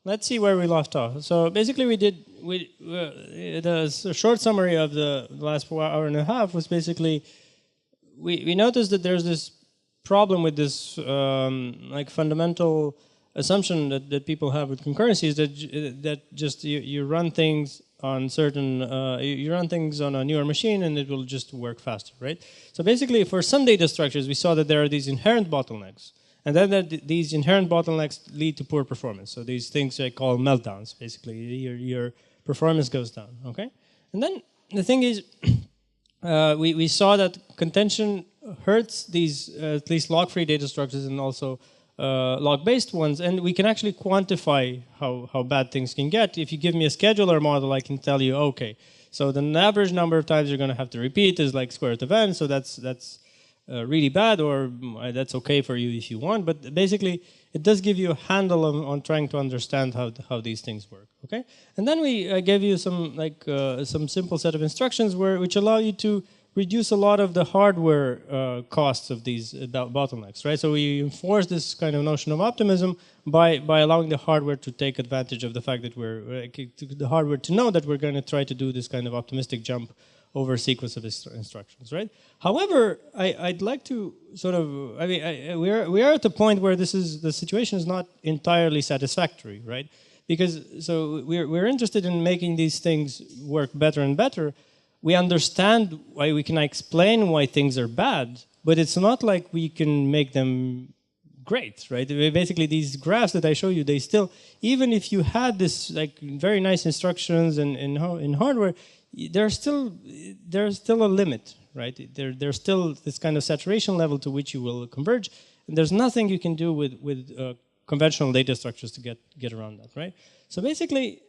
let's see where we left off. So basically, the short summary of the last hour and a half was basically we noticed that there's this problem with this like fundamental assumption that people have with concurrency is that just you run things on certain you run things on a newer machine and it will just work faster, right? So basically, for some data structures, we saw that there are these inherent bottlenecks. And then these inherent bottlenecks lead to poor performance. So these things I call meltdowns, basically. Your performance goes down, okay? And then the thing is, we saw that contention hurts these at least log-free data structures and also log-based ones. And we can actually quantify how bad things can get. If you give me a scheduler model, I can tell you, okay, so the average number of times you're going to have to repeat is like square root of n, so that's really bad, or that's okay for you if you want, but basically it does give you a handle on trying to understand how these things work. Okay, and then we gave you some some simple set of instructions which allow you to reduce a lot of the hardware costs of these bottlenecks, right? So we enforce this kind of notion of optimism by allowing the hardware to take advantage of the fact that the hardware to know that we're going to try to do this kind of optimistic jump over a sequence of instructions, right? However, I'd like to sort of, we are at the point where the situation is not entirely satisfactory, right? Because so we're interested in making these things work better and better. We understand why we can explain why things are bad, but it's not like we can make them great, right? Basically, these graphs that I show you, they still, even if you had this like very nice instructions in hardware, there's still a limit, right? There's still this kind of saturation level to which you will converge, and there's nothing you can do with conventional data structures to get around that, right? So basically,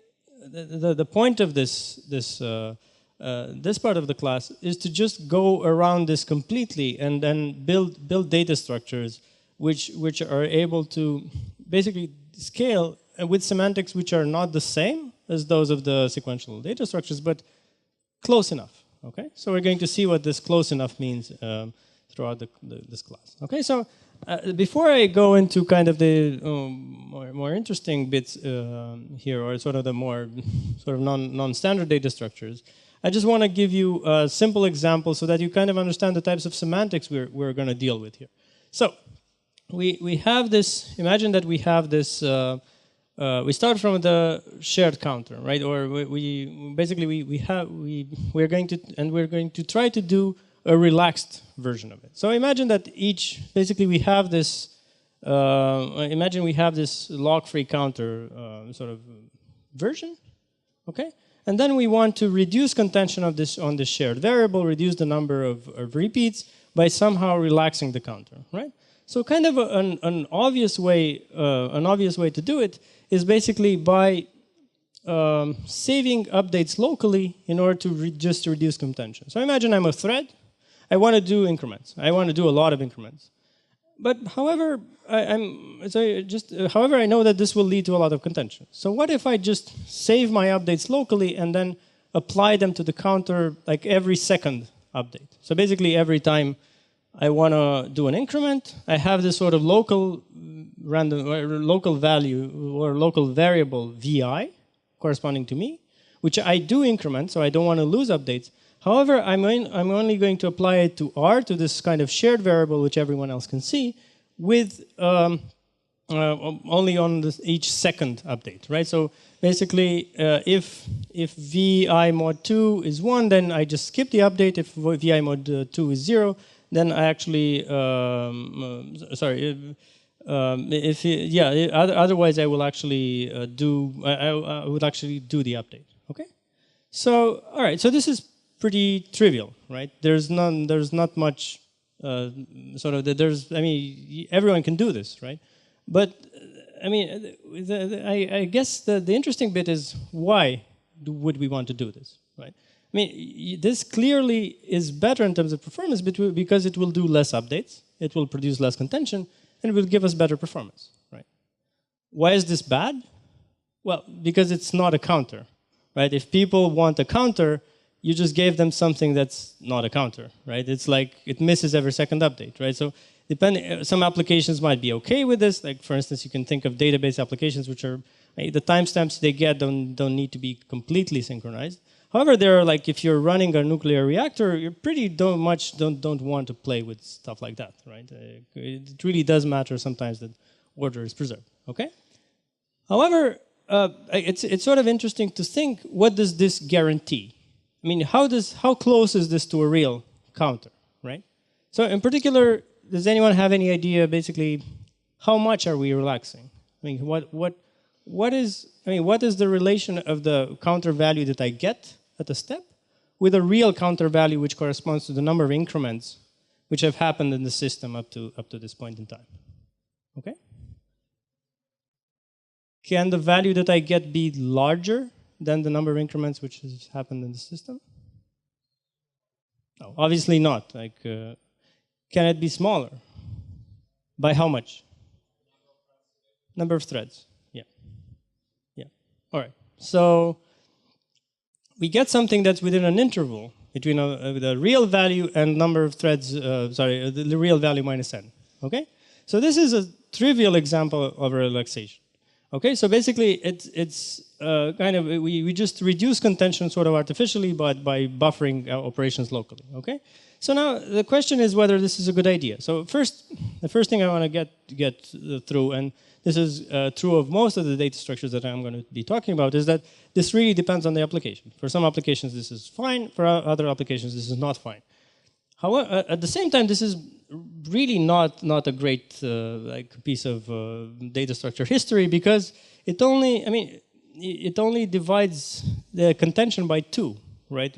the point of this part of the class is to just go around this completely and then build data structures which are able to basically scale with semantics which are not the same as those of the sequential data structures, but close enough, okay? So we're going to see what this close enough means throughout this class. Okay, so before I go into kind of the more interesting bits here, or sort of the more sort of non-standard data structures, I just want to give you a simple example so that you kind of understand the types of semantics we're going to deal with here. So we have this, imagine that we have this we start from the shared counter, right? Or we're going to try to do a relaxed version of it. So imagine that basically we have this. Imagine we have this log-free counter sort of version, okay? And then we want to reduce contention of this on this shared variable, reduce the number of repeats by somehow relaxing the counter, right? So kind of an obvious way to do it is basically by saving updates locally in order to just reduce contention. So imagine I'm a thread. I want to do increments. I want to do a lot of increments. But however, however, I know that this will lead to a lot of contention. So what if I just save my updates locally and then apply them to the counter like every second update? So basically every time I want to do an increment, I have this sort of local value or local variable vi corresponding to me, which I do increment, so I don't want to lose updates. However, I'm only going to apply it to R, to this kind of shared variable which everyone else can see, with only on each second update, right? So basically, if vi mod 2 is 1, then I just skip the update. If vi mod 2 is 0, then I actually otherwise I will actually I would actually do the update. Okay. So all right. So this is pretty trivial, right? There's not much sort of I mean, everyone can do this, right? But I mean, I guess the interesting bit is why would we want to do this, right? I mean, this clearly is better in terms of performance because it will do less updates, it will produce less contention, and it will give us better performance, right? Why is this bad? Well, because it's not a counter, right? If people want a counter, you just gave them something that's not a counter, right? It's like it misses every second update, right? So some applications might be okay with this. Like, for instance, you can think of database applications which are The timestamps they get don't need to be completely synchronized. However, there are like if you're running a nuclear reactor, you pretty don't want to play with stuff like that, right? It really does matter sometimes that order is preserved. Okay. However, it's sort of interesting to think, what does this guarantee? I mean, how close is this to a real counter, right? So in particular, does anyone have any idea basically how much are we relaxing? I mean, what is the relation of the counter value that I get at a step with a real counter value which corresponds to the number of increments which have happened in the system up to this point in time? Okay? Can the value that I get be larger than the number of increments which has happened in the system? No, obviously not. Like, can it be smaller? By how much? Number of threads. Yeah. Yeah. All right. So we get something that's within an interval between the real value and number of threads. The real value minus n. Okay. So this is a trivial example of a relaxation. Okay. So basically, it's kind of we just reduce contention sort of artificially, but by buffering operations locally. Okay. So now the question is whether this is a good idea. So the first thing I want to get through, and this is true of most of the data structures that I'm going to be talking about, is that this really depends on the application. For some applications, this is fine. For other applications, this is not fine. However, at the same time, this is really not a great like piece of data structure history, because it only divides the contention by 2. Right?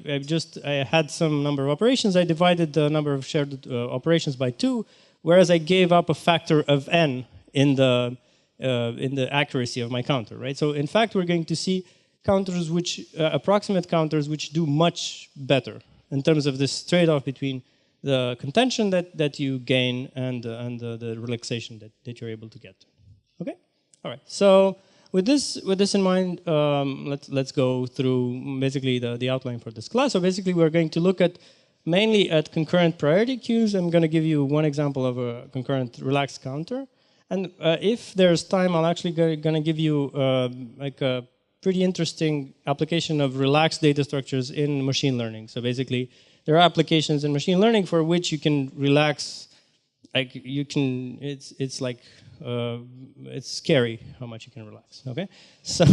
I had some number of operations. I divided the number of shared operations by 2, whereas I gave up a factor of n in the accuracy of my counter. Right? So in fact, we're going to see counters approximate counters which do much better in terms of this trade-off between the contention that you gain and the relaxation that you're able to get. Okay. All right. So with this in mind, let's go through basically the outline for this class. So basically, we're going to look mainly at concurrent priority queues. I'm going to give you one example of a concurrent relaxed counter, and if there's time, I'll actually going to give you like a pretty interesting application of relaxed data structures in machine learning. So basically, there are applications in machine learning for which you can relax. Like you can, it's like. It's scary how much you can relax. Okay, so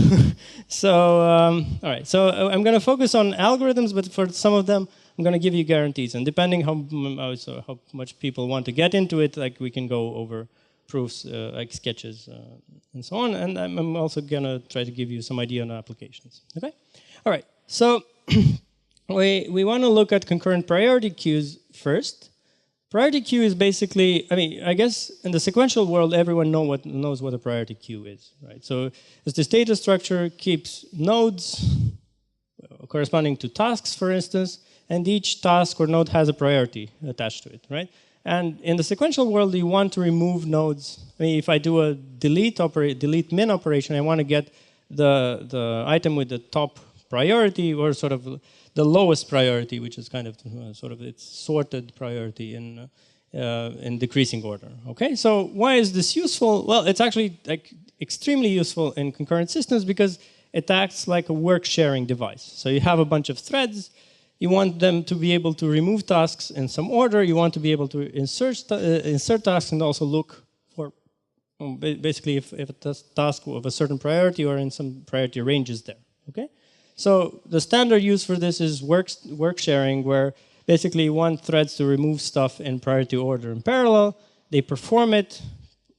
all right. So I'm going to focus on algorithms, but for some of them, I'm going to give you guarantees, and depending how much people want to get into it, like we can go over proofs, like sketches, and so on. And I'm also going to try to give you some idea on applications. Okay, all right. So we want to look at concurrent priority queues first. Priority queue is basically, I guess in the sequential world, everyone knows what a priority queue is, right? So this data structure keeps nodes corresponding to tasks, for instance, and each task or node has a priority attached to it, right? And in the sequential world, you want to remove nodes. If I do a delete min operation, I want to get the item with the top priority, or sort of the lowest priority, which is kind of sort of its sorted priority in decreasing order. Okay, so why is this useful? Well, it's actually like extremely useful in concurrent systems because it acts like a work sharing device. So you have a bunch of threads. You want them to be able to remove tasks in some order. You want to be able to insert tasks and also look for basically if a task of a certain priority or in some priority range is there. Okay. So the standard use for this is work sharing, where basically you want threads to remove stuff in priority order in parallel. They perform it.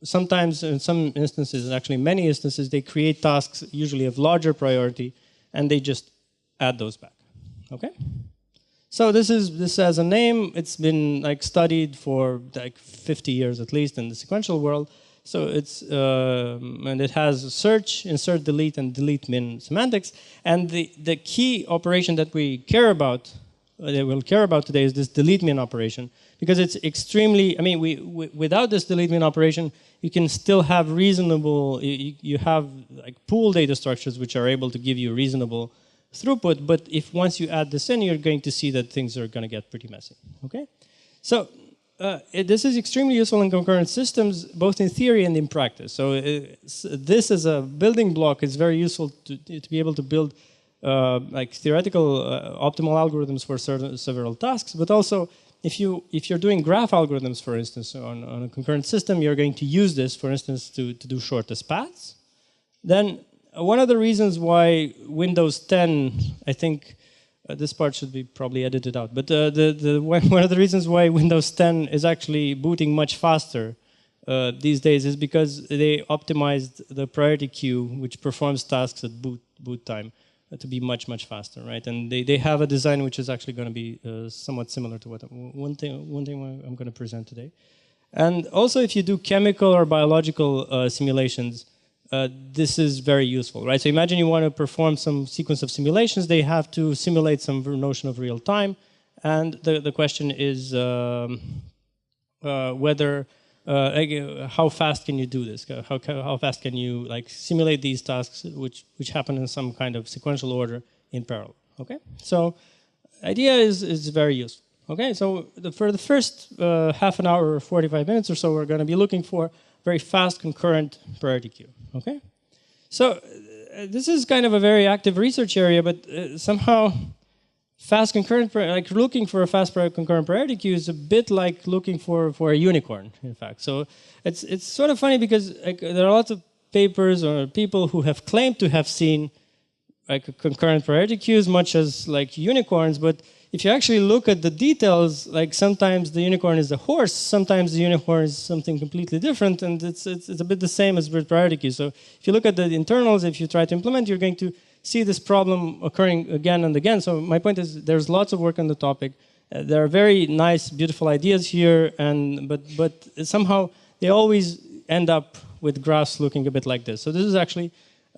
Sometimes, in some instances, and actually many instances, they create tasks usually of larger priority, and they just add those back. Okay. So this has a name. It's been like studied for like 50 years at least in the sequential world. So it's and it has search, insert, delete, and delete min semantics. And the key operation that we care about, we'll care about today, is this delete min operation, because it's extremely. Without this delete min operation, you can still have reasonable. You have like pool data structures which are able to give you reasonable throughput. But if once you add this in, you're going to see that things are going to get pretty messy. Okay, so. this is extremely useful in concurrent systems, both in theory and in practice. So this as a building block is very useful to be able to build like theoretical optimal algorithms for several tasks. But also, if you're doing graph algorithms, for instance, on a concurrent system, you're going to use this, for instance, to do shortest paths. Then one of the reasons why Windows 10, I think. This part should be probably edited out. But one of the reasons why Windows 10 is actually booting much faster these days is because they optimized the priority queue, which performs tasks at boot time, to be much, much faster, right? And they have a design which is actually going to be somewhat similar to one thing I'm going to present today. And also, if you do chemical or biological simulations, this is very useful, right? So imagine you want to perform some sequence of simulations. They have to simulate some notion of real time. And the question is whether, how fast can you do this? How fast can you like simulate these tasks which happen in some kind of sequential order in parallel, okay? So idea is very useful, okay? So for the first half an hour or 45 minutes or so, we're going to be looking for very fast concurrent priority queue. Okay, so this is kind of a very active research area, but somehow fast concurrent, like looking for a fast concurrent priority queue is a bit like looking for a unicorn, in fact. So it's sort of funny because like, there are lots of papers or people who have claimed to have seen like concurrent priority queues, much as like unicorns, but if you actually look at the details, like sometimes the unicorn is a horse, sometimes the unicorn is something completely different, and it's a bit the same as with priority queues. So if you look at the internals, if you try to implement, you're going to see this problem occurring again and again. So my point is there's lots of work on the topic. There are very nice, beautiful ideas here, but somehow they always end up with graphs looking a bit like this. So this is actually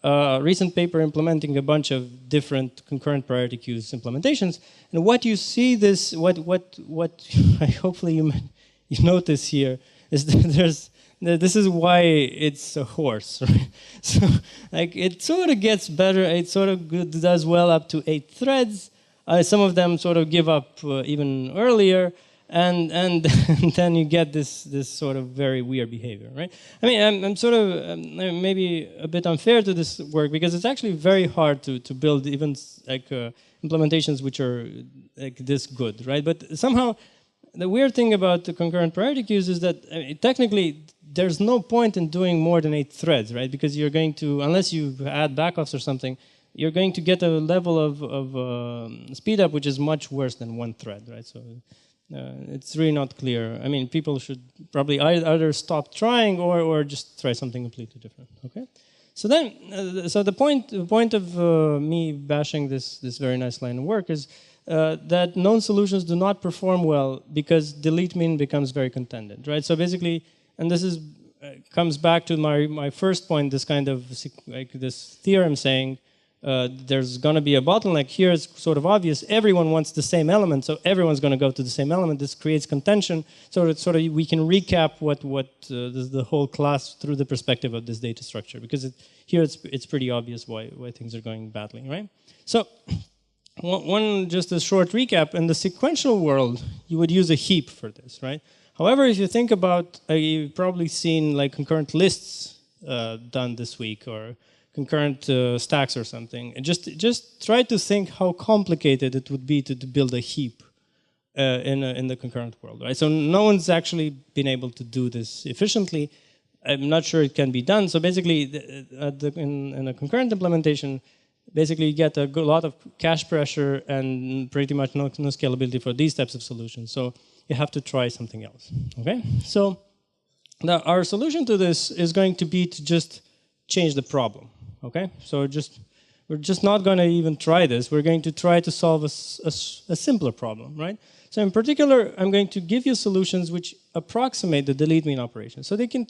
a recent paper implementing a bunch of different concurrent priority queues implementations. And what you see this, what hopefully you notice here is that this is why it's a horse, right? So like it sort of gets better. It sort of does well up to 8 threads. Some of them sort of give up even earlier. And then you get this sort of very weird behavior, right? I mean, I'm sort of maybe a bit unfair to this work because it's actually very hard to build even like implementations which are like this good, right? But somehow the weird thing about the concurrent priority queues is that technically there's no point in doing more than 8 threads, right? Because you're going to, unless you add backoffs or something, you're going to get a level of speed up which is much worse than 1 thread, right? So. It's really not clear. I mean, people should probably either stop trying or just try something completely different. Okay. So then, so the point of me bashing this very nice line of work is that known solutions do not perform well because delete min becomes very contended, right? So basically, and this is comes back to my first point. This kind of like this theorem saying. There's going to be a bottleneck. Here it's sort of obvious. Everyone wants the same element, so everyone's going to go to the same element. This creates contention. So it's sort of we can recap what the whole class through the perspective of this data structure, because here it's pretty obvious why things are going badly, right? So just a short recap. In the sequential world, you would use a heap for this, right? However, if you think about, you've probably seen like concurrent lists done this week or concurrent stacks or something. And just try to think how complicated it would be to build a heap in the concurrent world, right? So no one's actually been able to do this efficiently. I'm not sure it can be done. So basically, in a concurrent implementation, basically you get a lot of cache pressure and pretty much no scalability for these types of solutions. So you have to try something else, okay? So now our solution to this is going to be to just change the problem. Okay, so we're just not going to even try this. We're going to try to solve a simpler problem, right? So in particular, I'm going to give you solutions which approximate the delete min operation. So they're going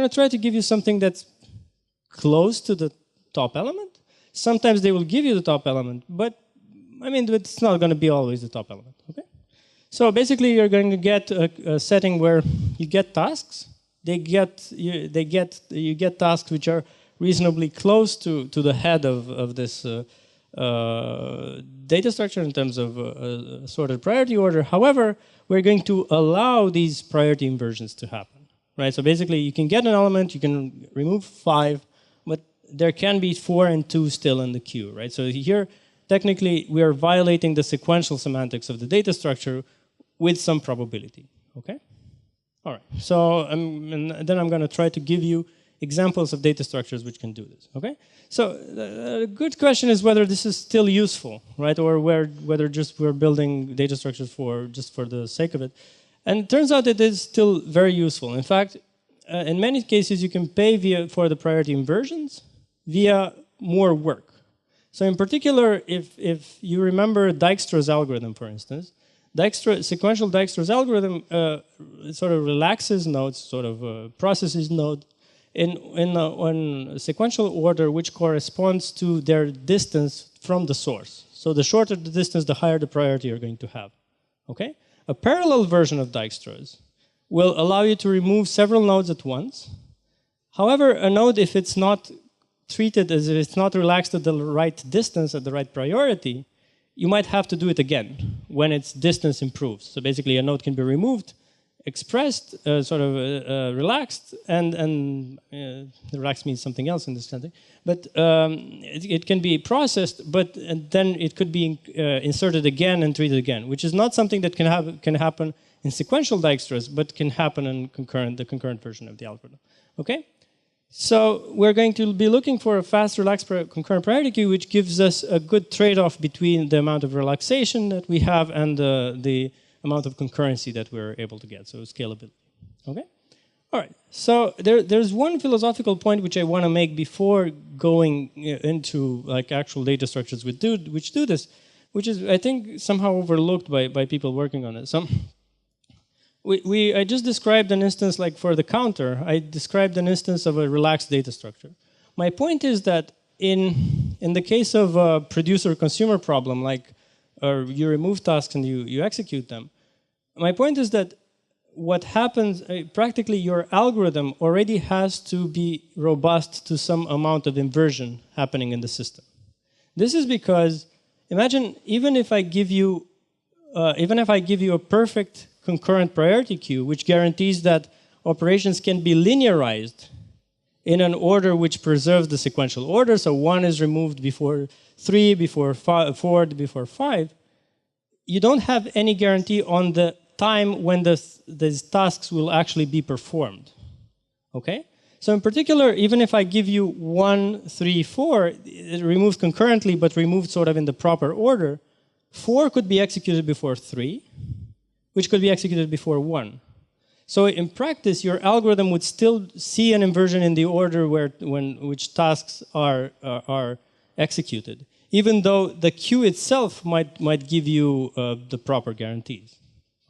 to try to give you something that's close to the top element. Sometimes they will give you the top element, but I mean, it's not going to be always the top element. Okay, so basically, you're going to get a setting where you get tasks. You get tasks which are reasonably close to the head of this data structure, in terms of sorted priority order. However, we're going to allow these priority inversions to happen, right? So basically, you can get an element, you can remove 5, but there can be 4 and 2 still in the queue, right? So here, technically, we are violating the sequential semantics of the data structure with some probability, okay? All right, so and then I'm going to try to give you examples of data structures which can do this, okay? So the good question is whether this is still useful, right? Or whether just we're building data structures just for the sake of it. And it turns out it is still very useful. In fact, in many cases, you can pay for the priority inversions via more work. So in particular, if you remember Dijkstra's algorithm, for instance, sequential Dijkstra's algorithm sort of relaxes nodes, sort of processes node in sequential order which corresponds to their distance from the source. So the shorter the distance, the higher the priority you're going to have. Okay? A parallel version of Dijkstra's will allow you to remove several nodes at once. However, a node, if it's not treated as if it's not relaxed at the right distance, at the right priority, you might have to do it again when its distance improves. So basically, a node can be removed, expressed, sort of relaxed, and relaxed means something else in this setting. But it can be processed, but then it could be inserted again and treated again, which is not something that can happen in sequential Dijkstra's, but can happen in the concurrent version of the algorithm. Okay. So we're going to be looking for a fast, relaxed concurrent priority queue, which gives us a good trade-off between the amount of relaxation that we have and the amount of concurrency that we're able to get, so scalability. Okay? All right. So there's one philosophical point which I want to make before going into like actual data structures which do this, which is, I think, somehow overlooked by people working on it. So I just described an instance, like for the counter, I described an instance of a relaxed data structure. My point is that in the case of a producer-consumer problem, like you remove tasks and you execute them, my point is that what happens, practically your algorithm already has to be robust to some amount of inversion happening in the system. This is because, imagine, even if I give you a perfect concurrent priority queue, which guarantees that operations can be linearized in an order which preserves the sequential order, so 1 is removed before 3, before 4, before 5, you don't have any guarantee on the time when these tasks will actually be performed. Okay? So in particular, even if I give you 1, 3, 4, it removes concurrently, but removed sort of in the proper order, 4 could be executed before 3, which could be executed before 1. So in practice, your algorithm would still see an inversion in the order which tasks are executed, even though the queue itself might give you the proper guarantees.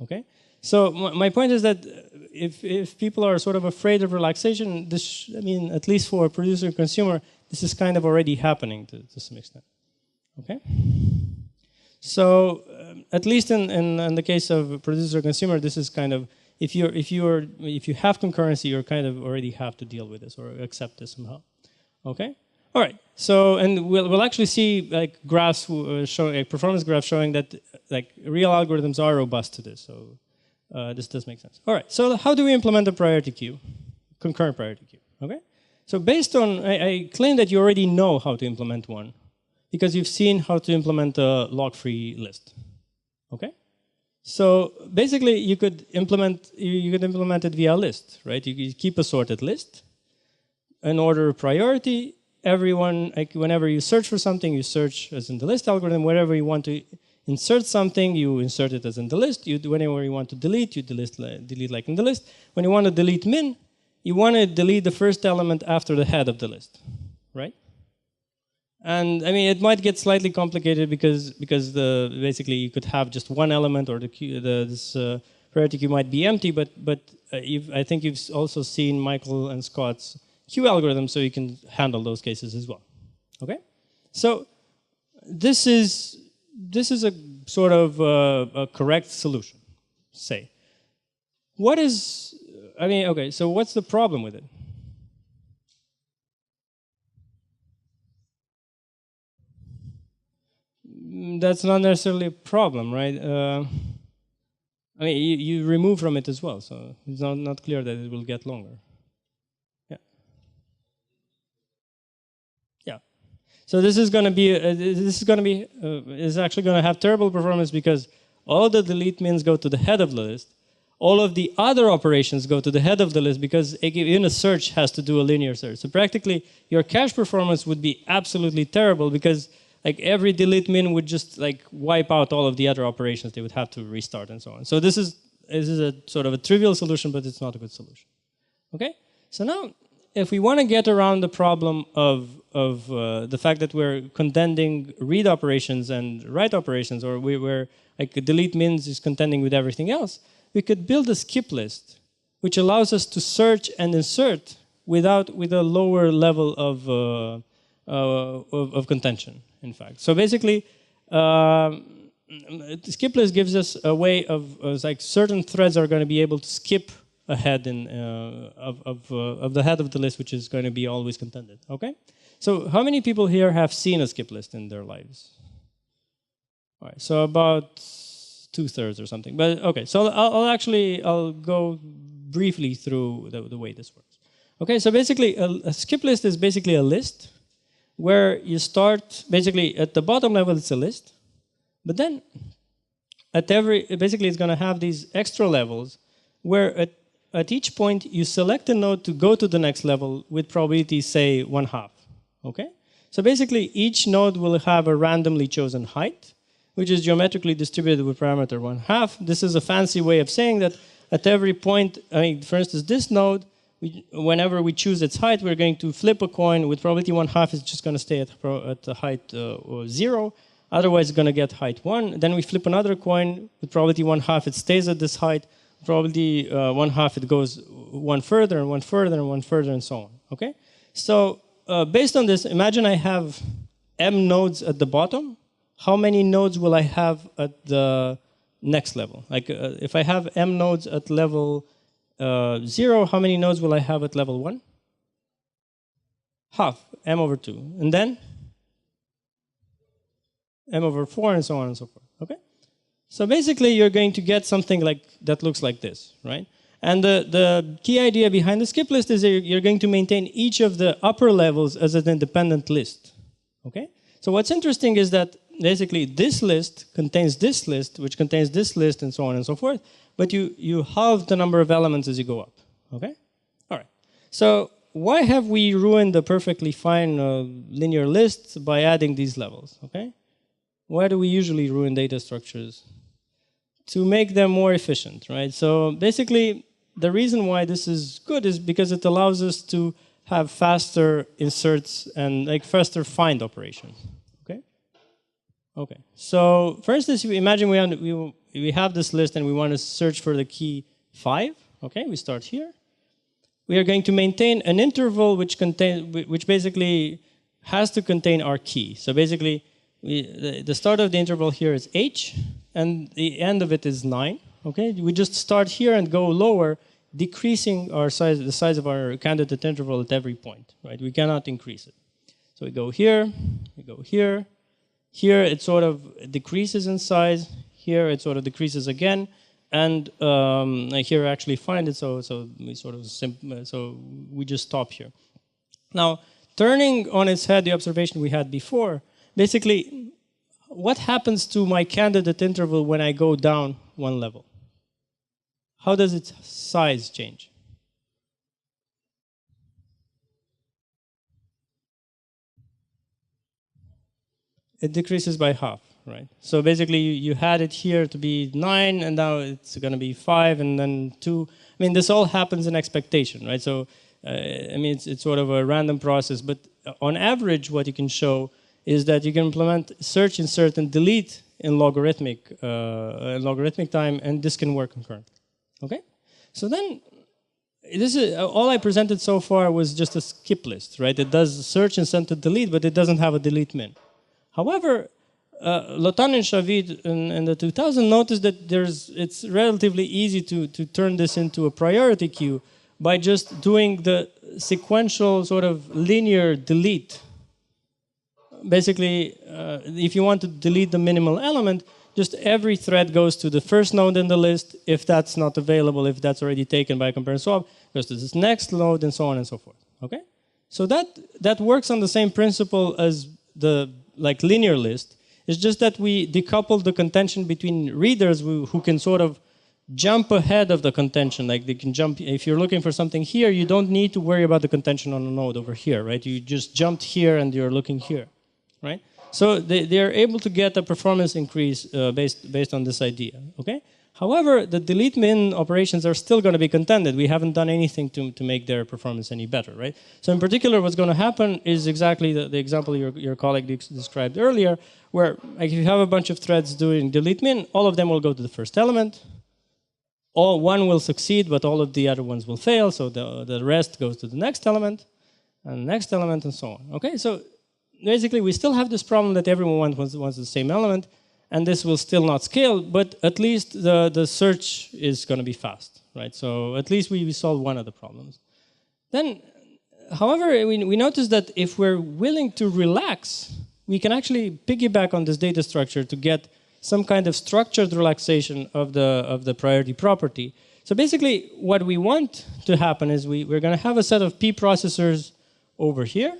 Okay? So my point is that if people are sort of afraid of relaxation, I mean, at least for producer and consumer, this is kind of already happening to some extent. Okay? So at least in the case of producer consumer, this is kind of, if you have concurrency, you kind of already have to deal with this or accept this somehow. Okay. All right. So and we'll actually see like graphs showing performance graphs showing that like real algorithms are robust to this. So this does make sense. All right. So how do we implement a priority queue, concurrent priority queue? Okay. So based on I claim that you already know how to implement one, because you've seen how to implement a log-free list. Okay? So basically, you could implement it via a list, right? You keep a sorted list, an order of priority. Everyone, like whenever you search for something, you search as in the list algorithm. Wherever you want to insert something, you insert it as in the list. Whenever you want to delete, you delete like in the list. When you want to delete min, you want to delete the first element after the head of the list, right? And I mean, it might get slightly complicated because basically you could have just one element, or this priority queue might be empty. But I think you've also seen Michael and Scott's queue algorithm, so you can handle those cases as well. Okay, so this is a sort of a correct solution. Say, what is? I mean, okay. So what's the problem with it? that's not necessarily a problem, right? I mean, you remove from it as well, so it's not clear that it will get longer. Yeah. Yeah. So this is going to be is actually going to have terrible performance because all the delete mins go to the head of the list. All of the other operations go to the head of the list because even a search has to do a linear search. So practically, your cache performance would be absolutely terrible because like every delete min would just like wipe out all of the other operations. They would have to restart and so on. So this is a sort of a trivial solution, but it's not a good solution. Okay. So now, if we want to get around the problem of the fact that we're contending read operations and write operations, or we're like delete mins is contending with everything else, we could build a skip list, which allows us to search and insert with a lower level of contention. In fact, so basically, skip list gives us a way of like certain threads are going to be able to skip ahead of the head of the list, which is going to be always contended. Okay, so how many people here have seen a skip list in their lives? All right, so about 2/3 or something. But okay, so I'll go briefly through the way this works. Okay, so basically, a skip list is basically a list where you start basically at the bottom level. It's a list, but then basically it's going to have these extra levels where at each point you select a node to go to the next level with probability, say 1/2. Okay, so basically each node will have a randomly chosen height, which is geometrically distributed with parameter 1/2. This is a fancy way of saying that at every point, I mean, for instance, this node, whenever we choose its height, we're going to flip a coin with probability 1/2. It's just going to stay at the height 0. Otherwise, it's going to get height 1. Then we flip another coin with probability 1/2. It stays at this height. Probability 1/2, it goes one further and one further and one further and so on. Okay. So based on this, imagine I have m nodes at the bottom. How many nodes will I have at the next level? Like if I have m nodes at level 0, how many nodes will I have at level 1? Half, m over 2. And then m over 4 and so on and so forth. Okay? So basically you're going to get something like that looks like this, right? And the key idea behind the skip list is that you're going to maintain each of the upper levels as an independent list. Okay? So what's interesting is that basically this list contains this list, which contains this list, and so on and so forth. But you halve the number of elements as you go up. Okay? All right. So why have we ruined the perfectly fine linear list by adding these levels? Okay? Why do we usually ruin data structures? To make them more efficient, right? So basically, the reason why this is good is because it allows us to have faster inserts and like faster find operations. Okay. Okay. So for instance, imagine we have this list and we want to search for the key 5. Okay. We start here. We are going to maintain an interval which basically has to contain our key. So basically, the start of the interval here is h, and the end of it is 9. Okay. We just start here and go lower, decreasing the size of our candidate interval at every point, right? We cannot increase it. So we go here, we go here. Here it sort of decreases in size. Here it sort of decreases again, and here I actually find it. So we just stop here. Now, turning on its head the observation we had before, basically, what happens to my candidate interval when I go down one level? How does its size change? It decreases by half, right? So basically, you had it here to be 9, and now it's going to be 5, and then 2. I mean, this all happens in expectation, right? So, I mean, it's sort of a random process, but on average, what you can show is that you can implement search, insert, and delete in logarithmic time, and this can work concurrently. Okay? So then, this is all I presented so far was just a skip list, right? It does search, insert, and delete, but it doesn't have a delete min. However, Lotan and Shavid in the 2000 noticed that it's relatively easy to turn this into a priority queue by just doing the sequential sort of linear delete basically, if you want to delete the minimal element, just every thread goes to the first node in the list. If that's not available, if that's already taken by a compare and swap, goes to this next node and so on and so forth. Okay? So that works on the same principle as the linear list. It's just that we decouple the contention between readers who can sort of jump ahead of the contention. Like they can jump, if you're looking for something here, you don't need to worry about the contention on a node over here, right? You just jumped here and you're looking here, right? So they're able to get a performance increase based on this idea, okay? However, the delete min operations are still going to be contended. We haven't done anything to make their performance any better, right? So in particular, what's going to happen is exactly the example your colleague described earlier, where if you have a bunch of threads doing delete min, all of them will go to the first element. One will succeed, but all of the other ones will fail. So the rest goes to the next element, and the next element, and so on. Okay, so basically, we still have this problem that everyone wants the same element, and this will still not scale, but at least the search is going to be fast, right? So at least we solve one of the problems. Then, however, we notice that if we're willing to relax, we can actually piggyback on this data structure to get some kind of structured relaxation of the priority property. So basically, what we want to happen is we're going to have a set of P processors over here,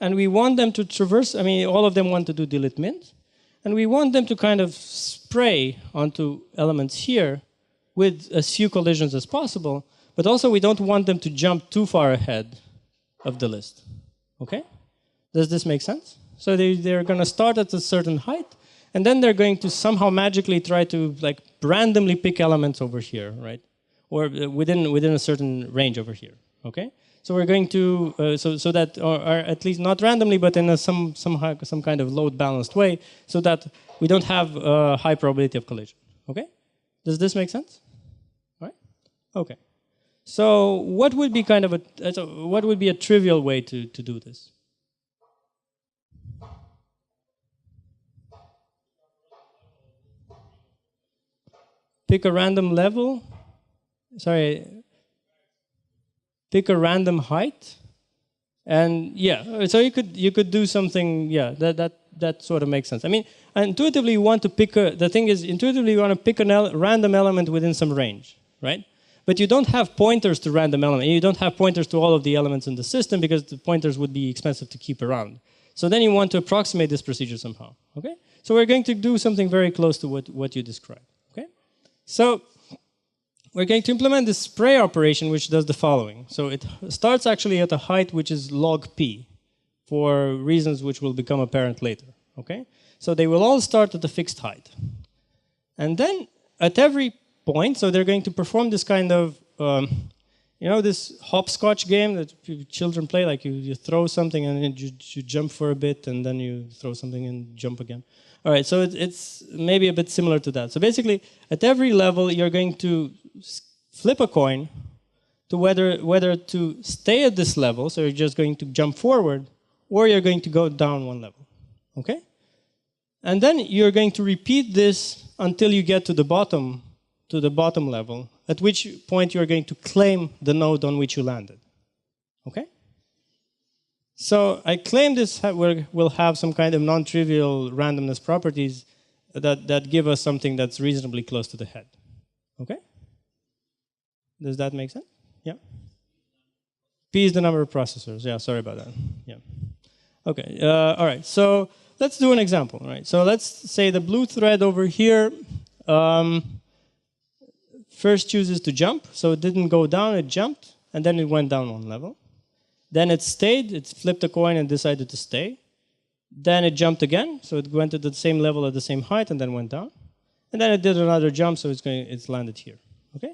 and we want them to traverse, all of them want to do delete mins, and we want them to kind of spray onto elements here with as few collisions as possible, but also we don't want them to jump too far ahead of the list. Okay? Does this make sense? So they're going to start at a certain height, and then they're going to somehow magically try to randomly pick elements over here, right? Or within a certain range over here. Okay? So we're going to so that, or at least not randomly, but in some kind of load balanced way, so that we don't have a high probability of collision. Okay? Does this make sense? All right? Okay. So what would be a trivial way to do this? Pick a random level. Sorry. Pick a random height, and yeah, so you could do something. Yeah, that sort of makes sense. Intuitively you want to pick the thing is intuitively you want to pick a random element within some range, right? But you don't have pointers to random element. You don't have pointers to all of the elements in the system because the pointers would be expensive to keep around. So then you want to approximate this procedure somehow. Okay, so we're going to do something very close to what you described. Okay, so we're going to implement this spray operation, which does the following. So it starts actually at a height which is log p, for reasons which will become apparent later. Okay? So they will all start at a fixed height. And then at every point, so they're going to perform this kind of, this hopscotch game that children play, like you throw something and then you jump for a bit and then you throw something and jump again. All right, so it's maybe a bit similar to that. So basically, at every level, you're going to flip a coin to whether to stay at this level, so you're just going to jump forward, or you're going to go down one level. Okay? And then you're going to repeat this until you get to the bottom level, at which point you're going to claim the node on which you landed. Okay? So I claim this will have some kind of non-trivial randomness properties that give us something that's reasonably close to the head. Okay? Does that make sense? Yeah. P is the number of processors. Yeah, sorry about that. Yeah. Okay. All right. So let's do an example. Right. So let's say the blue thread over here first chooses to jump. So it didn't go down. It jumped, and then it went down one level. Then it stayed. It flipped a coin and decided to stay. Then it jumped again. So it went to the same level at the same height, and then went down. And then it did another jump. So it's landed here. Okay.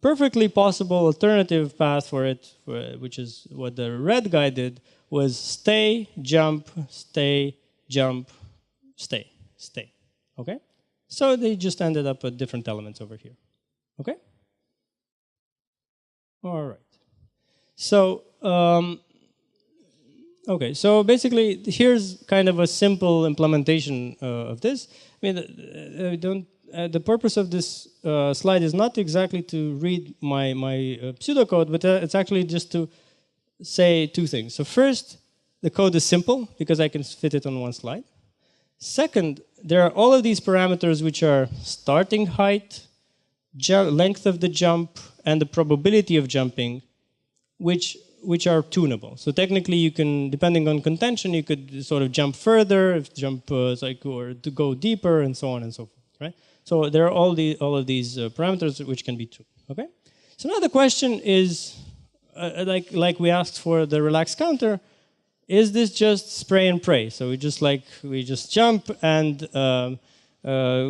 Perfectly possible alternative path for it, which is what the red guy did, was stay, jump, stay, jump, stay, stay. Okay? So they just ended up with different elements over here. Okay? All right. So, okay, so basically, here's kind of a simple implementation of this. The purpose of this slide is not exactly to read my pseudocode, but it's actually just to say two things. So first, the code is simple because I can fit it on one slide. Second, there are all of these parameters which are starting height, length of the jump, and the probability of jumping, which are tunable. So technically, you can, depending on contention, you could sort of jump further, jump or to go deeper, and so on and so forth. Right? So there are all of these parameters which can be tuned. Okay. So now the question is, like we asked for the relaxed counter, is this just spray and pray? So we just jump and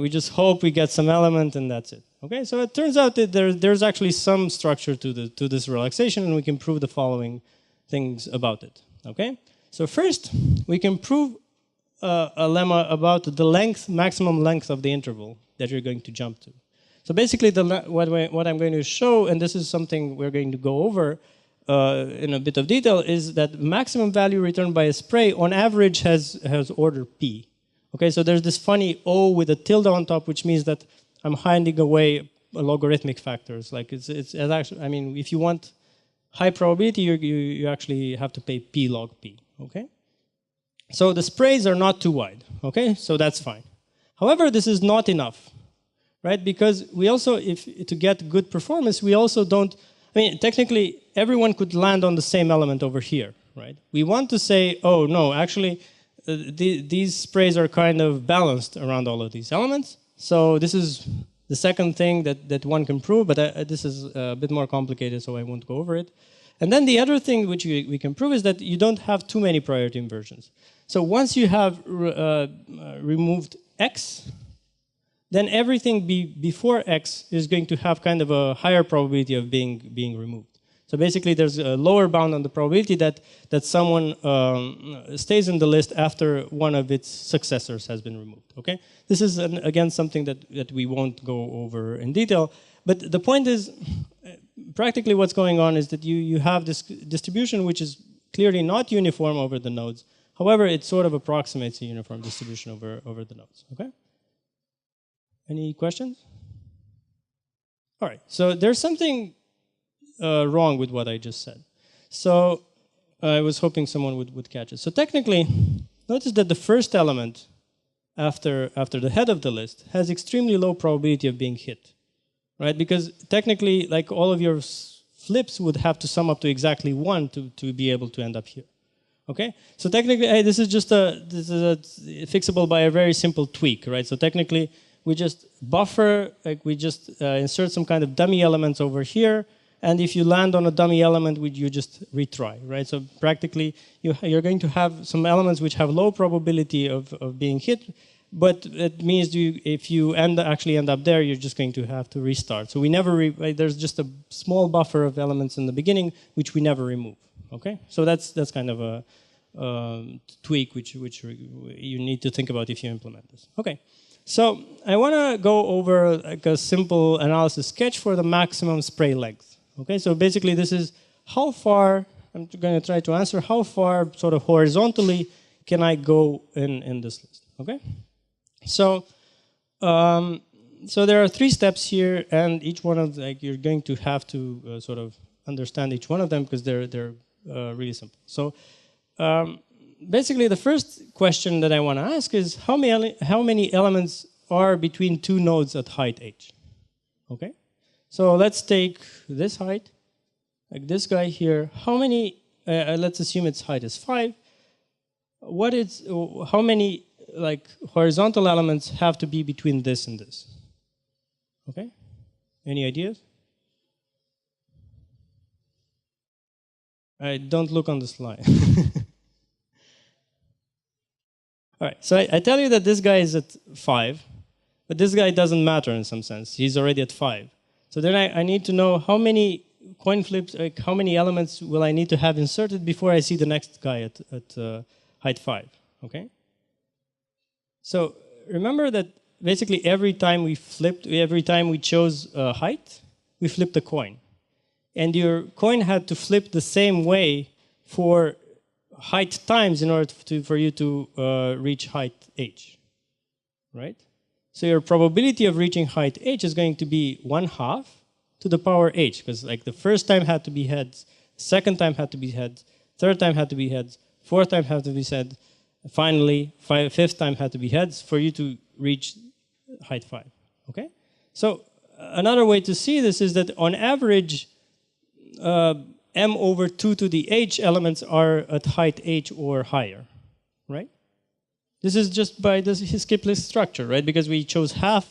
we just hope we get some element and that's it. Okay, so it turns out that there's actually some structure to this relaxation, and we can prove the following things about it. Okay, so first we can prove a lemma about the maximum length of the interval that you're going to jump to. So basically, what I'm going to show, and this is something we're going to go over in a bit of detail, is that maximum value returned by a spray on average has order p. Okay, so there's this funny O with a tilde on top, which means that I'm hiding away logarithmic factors. Like it's actually, I mean, if you want high probability, you actually have to pay p log p. Okay, so the sprays are not too wide. Okay, so that's fine. However, this is not enough, right? Because we also, to get good performance, we also don't. I mean, technically, everyone could land on the same element over here, right? We want to say, oh, no, actually, these sprays are kind of balanced around all of these elements. So this is the second thing that one can prove, but this is a bit more complicated, so I won't go over it. And then the other thing which we can prove is that you don't have too many priority inversions. So once you have removed x, then everything before x is going to have kind of a higher probability of being removed. So basically, there's a lower bound on the probability that someone stays in the list after one of its successors has been removed. Okay, this is again something that we won't go over in detail. But the point is, practically, what's going on is that you have this distribution which is clearly not uniform over the nodes. However, it sort of approximates a uniform distribution over the nodes. Okay. Any questions? All right, so there's something wrong with what I just said. So I was hoping someone would catch it. So technically, notice that the first element after the head of the list has extremely low probability of being hit, right? Because technically, like all of your flips would have to sum up to exactly 1 to be able to end up here. Okay, so technically, hey, this is fixable by a very simple tweak, right? So technically, we just buffer, like we just insert some kind of dummy elements over here, and if you land on a dummy element, you just retry, right? So practically, you're going to have some elements which have low probability of being hit, but it means if you actually end up there, you're just going to have to restart. So we never, there's just a small buffer of elements in the beginning, which we never remove, okay? So that's kind of a tweak which you need to think about if you implement this. Okay. So I want to go over like a simple analysis sketch for the maximum spray length. Okay, so basically this is how far, I'm going to try to answer, how far sort of horizontally can I go in this list, okay? So there are 3 steps here, and each one of you're going to have to sort of understand each one of them because they're really simple. So basically, the first question that I want to ask is how many elements are between 2 nodes at height h? Okay, so let's take this height, like this guy here. How many? Let's assume its height is 5. How many like horizontal elements have to be between this and this? Okay, any ideas? Don't look on the slide. All right, so I tell you that this guy is at 5, but this guy doesn't matter in some sense. He's already at 5. So then I need to know how many coin flips, like how many elements will I need to have inserted before I see the next guy at height 5, okay? So remember that basically every time we chose height, we flipped a coin. And your coin had to flip the same way for height times in order for you to reach height h, right? So your probability of reaching height h is going to be 1/2 to the power h, because like the first time had to be heads, second time had to be heads, third time had to be heads, fourth time had to be said, finally, fifth time had to be heads for you to reach height 5. Okay? So another way to see this is that on average, m over 2 to the h elements are at height h or higher, right? This is just by this SkipList structure, right? Because we chose half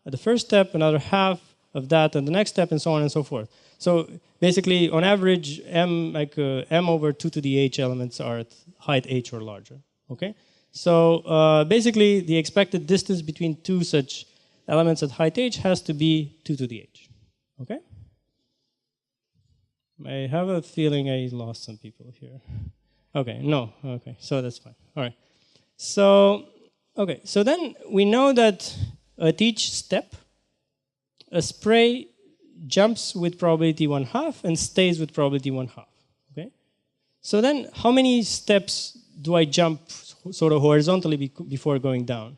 at the first step, another half of that at the next step, and so on and so forth. So basically, on average, m over 2 to the h elements are at height h or larger. Okay. So basically, the expected distance between two such elements at height h has to be 2 to the h. Okay. I have a feeling I lost some people here. Okay. No. Okay. So that's fine. All right. So okay. So then we know that at each step, a spray jumps with probability 1/2 and stays with probability 1/2. Okay. So then, how many steps do I jump sort of horizontally before going down?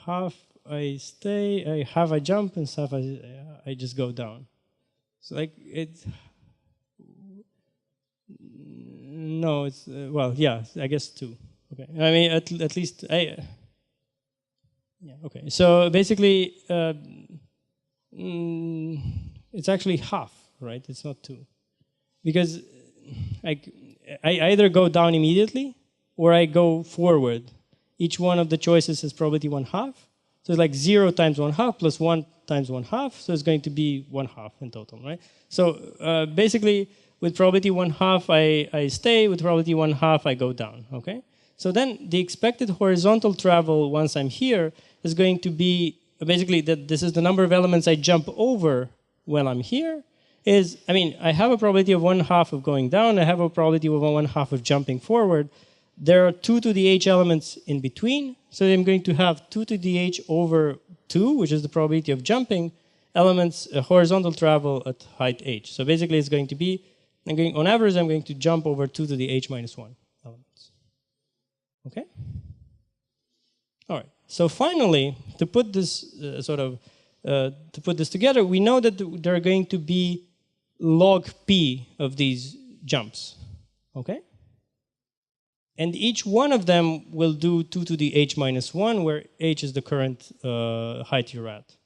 Half I stay, half I jump, and half I just go down. So like it's no, it's well, yeah, I guess 2. Okay, I mean at least yeah. Okay, so basically it's actually half, right? It's not 2, because I either go down immediately or I go forward. Each one of the choices is probability 1/2. So it's like 0 times 1/2 plus 1 times 1/2. So it's going to be 1/2 in total, right? So basically, with probability 1/2, I stay. With probability 1/2, I go down, okay? So then the expected horizontal travel once I'm here is going to be basically that this is the number of elements I jump over when I'm here. I mean, I have a probability of 1/2 of going down. I have a probability of 1/2 of jumping forward. There are 2 to the h elements in between. So I'm going to have 2 to the h over 2, which is the probability of jumping elements, horizontal travel at height h. So basically, it's going to be, on average, I'm going to jump over 2 to the h minus 1 elements. Okay? All right. So finally, to put this to put this together, we know that there are going to be log p of these jumps. Okay? And each one of them will do 2 to the h minus 1, where h is the current height you're at.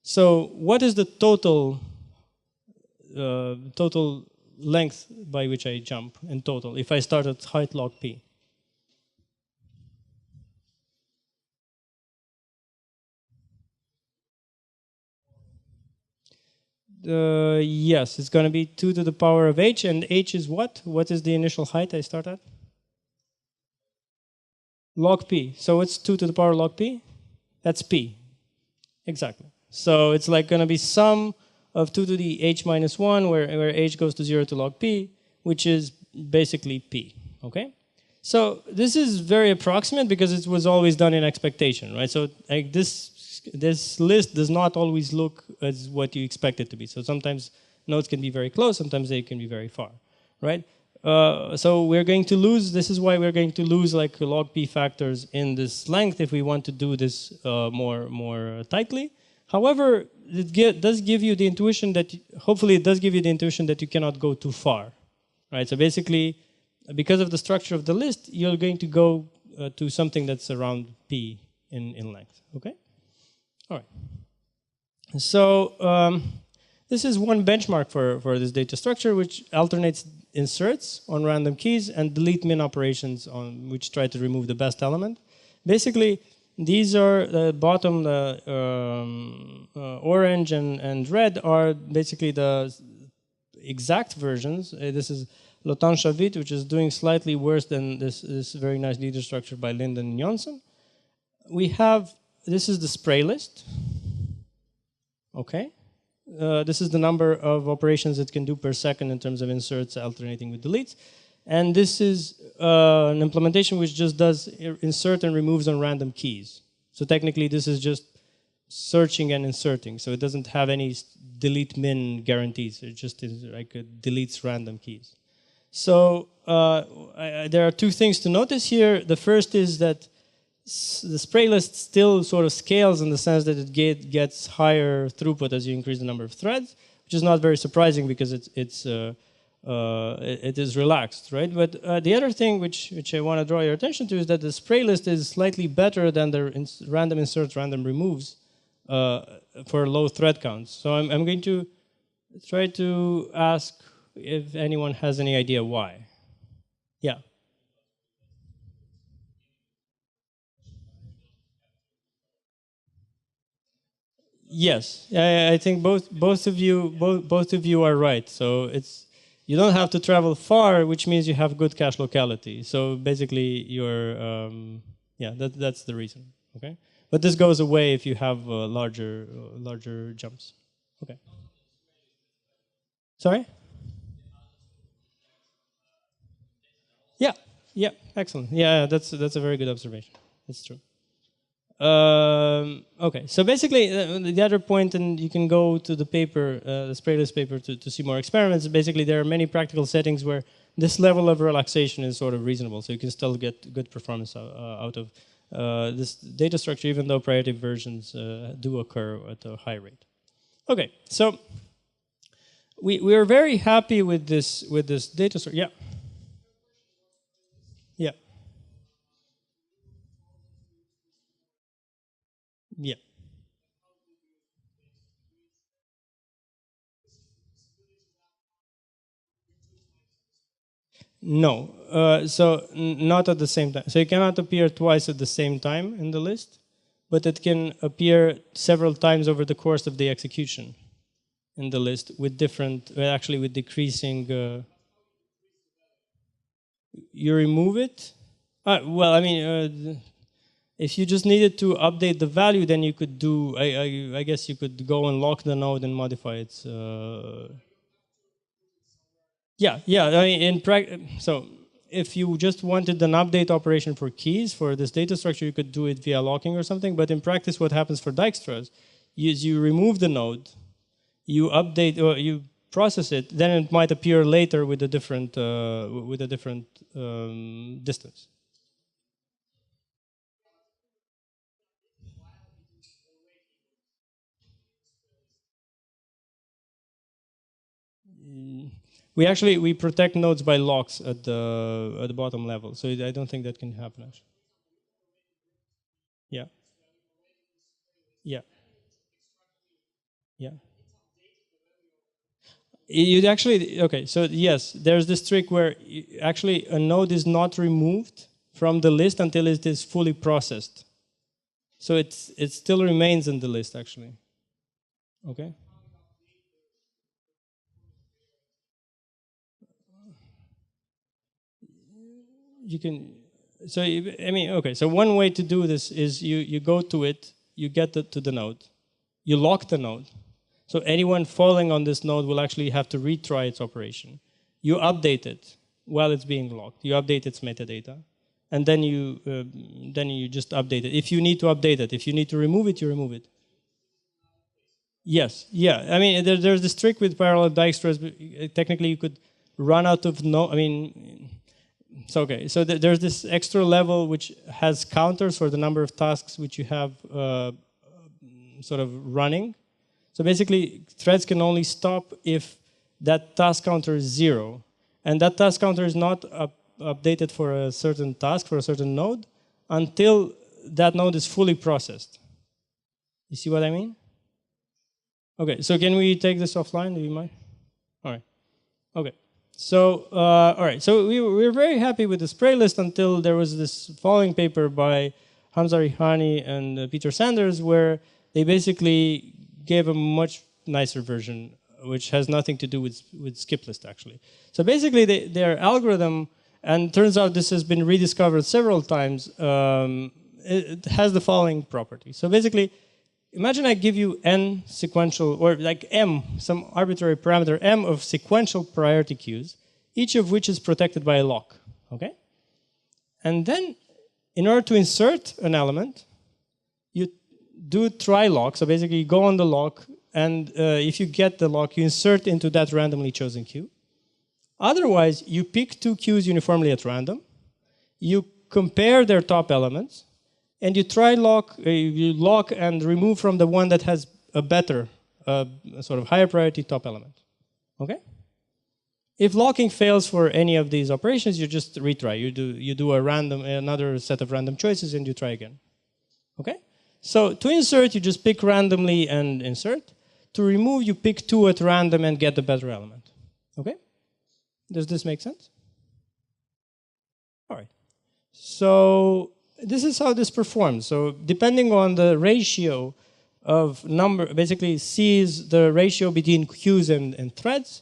So what is the total length by which I jump in total if I start at height log p? Yes, it's going to be 2 to the power of h, and h is what? What is the initial height I start at? Log p. So it's 2 to the power log p? That's p. Exactly. So it's like going to be sum of 2 to the h minus 1, where h goes to 0 to log p, which is basically p. Okay? So this is very approximate because it was always done in expectation, right? So like this list does not always look as what you expect it to be. So sometimes nodes can be very close, sometimes they can be very far, right? So we're going to lose, this is why we're going to lose like log p factors in this length if we want to do this more tightly. However, it does give you the intuition that, hopefully it does give you the intuition that you cannot go too far, right? So basically, because of the structure of the list, you're going to go to something that's around p in length, okay? All right. So this is one benchmark for this data structure, which alternates inserts on random keys and delete min operations on which try to remove the best element. Basically, these are the bottom, orange and red are basically the exact versions. This is Lotan Shavit, which is doing slightly worse than this very nice data structure by Linden and Jonsson. We have, this is the SprayList. Okay. This is the number of operations it can do per second in terms of inserts alternating with deletes. And this is an implementation which just does insert and removes on random keys. So technically, this is just searching and inserting. So it doesn't have any delete min guarantees. It just is like it deletes random keys. So there are two things to notice here. The first is that the SprayList still sort of scales in the sense that it gets higher throughput as you increase the number of threads, which is not very surprising because it is relaxed, right? But the other thing which I want to draw your attention to is that the SprayList is slightly better than the random inserts, random removes for low thread counts. So I'm going to try to ask if anyone has any idea why. Yeah. Yes, I think both of you are right. So you don't have to travel far, which means you have good cache locality. So basically, yeah, that's the reason. Okay, but this goes away if you have larger jumps. Okay. Sorry. Yeah. Yeah. Excellent. Yeah, that's a very good observation. That's true. Okay, so basically the other point, and you can go to the paper, the SprayList paper, to see more experiments. Basically, there are many practical settings where this level of relaxation is sort of reasonable, so you can still get good performance out of this data structure, even though priority versions do occur at a high rate. Okay, so we are very happy with this data structure. Yeah. Yeah. Yeah. No, so not at the same time. So it cannot appear twice at the same time in the list, but it can appear several times over the course of the execution in the list with different, actually with decreasing. You remove it? Well, I mean, if you just needed to update the value, then you could do, I guess you could go and lock the node and modify its. Yeah, I mean, in practice, so if you just wanted an update operation for keys for this data structure, you could do it via locking or something. But in practice, what happens for Dijkstra's is you remove the node, you update or you process it, then it might appear later with a different distance. We protect nodes by locks at the bottom level, so I don't think that can happen actually. Yeah. Yeah. Yeah. You'd actually, okay, so yes, there's this trick where actually a node is not removed from the list until it is fully processed. So it still remains in the list actually. Okay. You can, so I mean, okay, so one way to do this is you go to it, you get to the node, you lock the node. So anyone falling on this node will actually have to retry its operation. You update it while it's being locked. You update its metadata, and then you just update it. If you need to update it, if you need to remove it, you remove it. Yes, yeah. I mean, there's this trick with parallel Dijkstra's. Technically, you could run out of I mean, so okay. So there's this extra level which has counters for the number of tasks which you have sort of running. So basically, threads can only stop if that task counter is 0. And that task counter is not updated for a certain task, for a certain node, until that node is fully processed. You see what I mean? Okay, so can we take this offline? Do you mind? All right. Okay. So, all right. So we were very happy with the SprayList until there was this following paper by Hamza Rihani and Peter Sanders where they basically gave a much nicer version, which has nothing to do with SkipList, actually. So basically, their algorithm, and turns out this has been rediscovered several times, it has the following property. So basically, imagine I give you n sequential, or like m, some arbitrary parameter m of sequential priority queues, each of which is protected by a lock, okay? And then, in order to insert an element, you do try lock. So basically, you go on the lock, and if you get the lock, you insert into that randomly chosen queue. Otherwise, you pick two queues uniformly at random, you compare their top elements, and you try lock, you lock and remove from the one that has a better a sort of higher priority top element. Okay? If locking fails for any of these operations, you just retry. You do another set of random choices and you try again. Okay? So to insert, you just pick randomly and insert. To remove, you pick 2 at random and get the better element. Okay? Does this make sense? All right. So this is how this performs. So depending on the ratio of number, basically C is the ratio between queues and threads.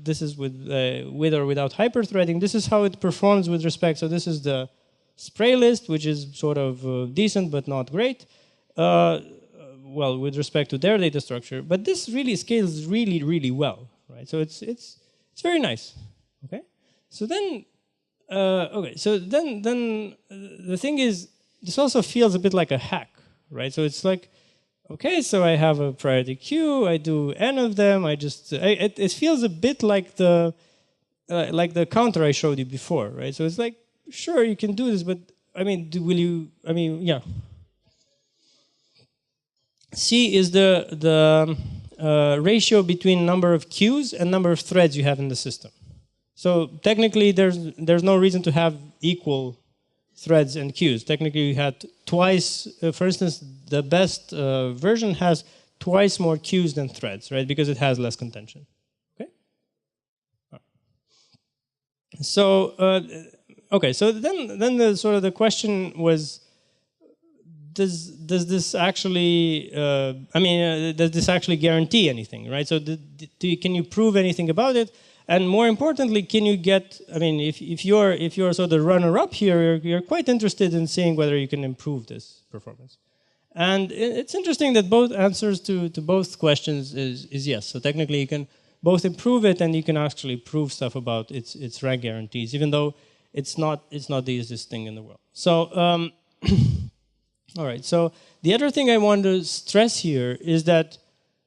This is with or without hyperthreading. This is how it performs with respect. So this is the SprayList, which is sort of decent but not great. Well, with respect to their data structure, but this really scales really, really well, right? So it's very nice. Okay. So then, the thing is, this also feels a bit like a hack, right? So it's like, okay, so I have a priority queue, I do n of them, it feels a bit like the counter I showed you before, right? So it's like, sure, you can do this, but I mean, yeah. C is the ratio between number of queues and number of threads you have in the system. So technically, there's no reason to have equal threads and queues. Technically, you had twice. For instance, the best version has twice more queues than threads, right? Because it has less contention. Okay. So okay. So then the sort of the question was, does this actually? Does this actually guarantee anything, right? So can you prove anything about it? And more importantly, can you get? I mean, if you're sort of the runner-up here, you're quite interested in seeing whether you can improve this performance. And it's interesting that both answers to both questions is yes. So technically, you can both improve it and you can actually prove stuff about its rank guarantees, even though it's not the easiest thing in the world. So all right. So the other thing I want to stress here is that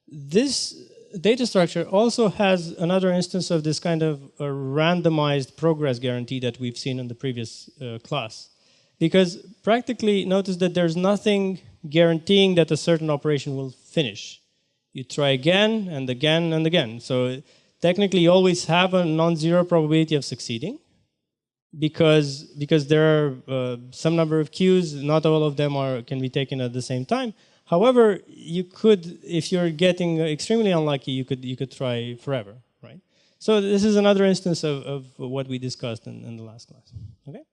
this data structure also has another instance of this kind of a randomized progress guarantee that we've seen in the previous class. Because practically, notice that there's nothing guaranteeing that a certain operation will finish. You try again and again and again. So technically, you always have a non-zero probability of succeeding because there are some number of queues, not all of them can be taken at the same time. However, you could, if you're getting extremely unlucky, you could try forever, right? So this is another instance of what we discussed in the last class. Okay.